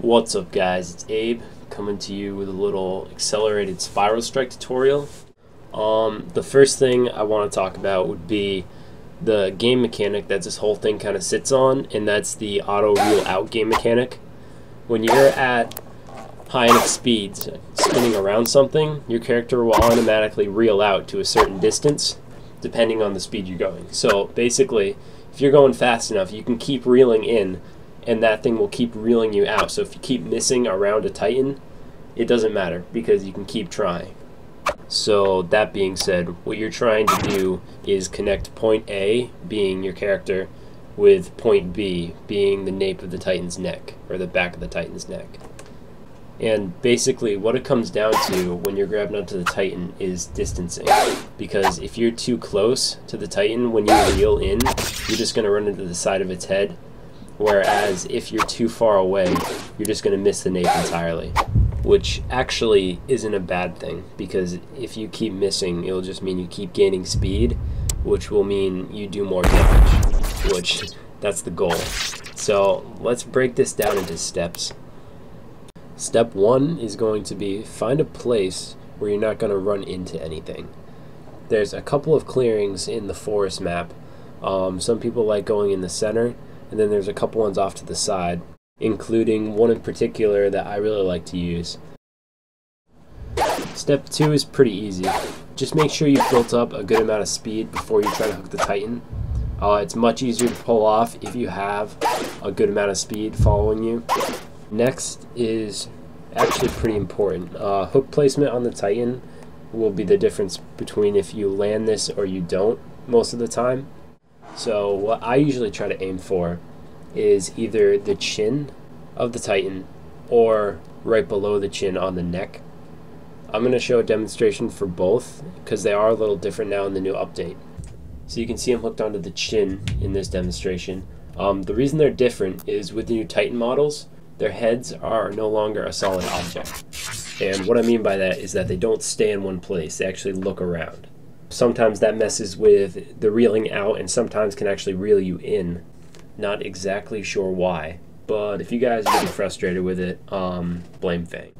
What's up guys, it's Abe coming to you with a little accelerated spiral strike tutorial. The first thing I want to talk about would be the game mechanic that this whole thing kind of sits on, and that's the auto reel out game mechanic. When you're at high enough speeds spinning around something, your character will automatically reel out to a certain distance depending on the speed you're going. So basically, if you're going fast enough, you can keep reeling in and that thing will keep reeling you out. So if you keep missing around a Titan, it doesn't matter because you can keep trying. So that being said, what you're trying to do is connect point A, being your character, with point B, being the nape of the Titan's neck, or the back of the Titan's neck. And basically what it comes down to when you're grabbing onto the Titan is distancing. Because if you're too close to the Titan, when you reel in, you're just going to run into the side of its head. Whereas if you're too far away, you're just going to miss the nape entirely. Which actually isn't a bad thing, because if you keep missing, it'll just mean you keep gaining speed, which will mean you do more damage, which that's the goal. So let's break this down into steps. Step 1 is going to be find a place where you're not going to run into anything. There's a couple of clearings in the forest map. Some people like going in the center, and then there's a couple ones off to the side, including one in particular that I really like to use. Step 2 is pretty easy. Just make sure you've built up a good amount of speed before you try to hook the Titan. It's much easier to pull off if you have a good amount of speed following you. Next is actually pretty important. Hook placement on the Titan will be the difference between if you land this or you don't most of the time. So what I usually try to aim for is either the chin of the Titan or right below the chin on the neck. I'm going to show a demonstration for both because they are a little different now in the new update. So you can see I'm hooked onto the chin in this demonstration. The reason they're different is with the new Titan models, their heads are no longer a solid object. And what I mean by that is that they don't stay in one place, they actually look around. Sometimes that messes with the reeling out and sometimes can actually reel you in. Not exactly sure why, but if you guys are getting frustrated with it, blame Fang.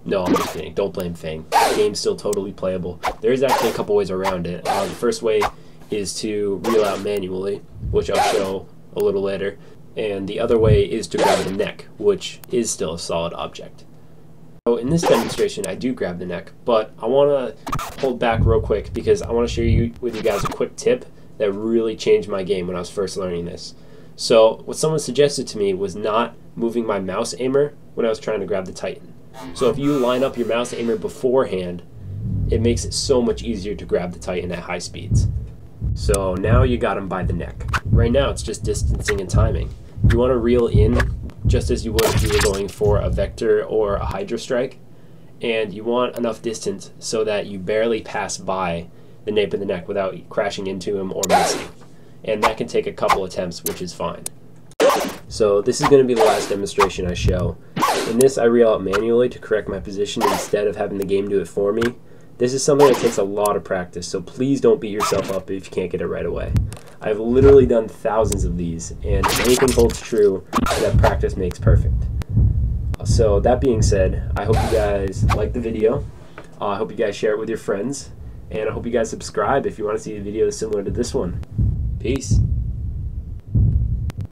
No, I'm just kidding. Don't blame Fang. The game's still totally playable. There is actually a couple ways around it. The first way is to reel out manually, which I'll show a little later. And the other way is to grab the neck, which is still a solid object. So in this demonstration, I do grab the neck, but I want to hold back real quick because I want to share with you guys a quick tip that really changed my game when I was first learning this. So what someone suggested to me was not moving my mouse aimer when I was trying to grab the Titan. So if you line up your mouse aimer beforehand, it makes it so much easier to grab the Titan at high speeds. So now you got him by the neck. Right now it's just distancing and timing. You want to reel in just as you would if you were going for a vector or a hydro strike, and you want enough distance so that you barely pass by the nape of the neck without crashing into him or missing. And that can take a couple attempts, which is fine. So this is going to be the last demonstration I show. In this I reel out manually to correct my position instead of having the game do it for me. This is something that takes a lot of practice, so please don't beat yourself up if you can't get it right away. I've literally done thousands of these, and if anything holds true, that practice makes perfect. So that being said, I hope you guys like the video. I hope you guys share it with your friends, and I hope you guys subscribe if you want to see videos similar to this one. Peace.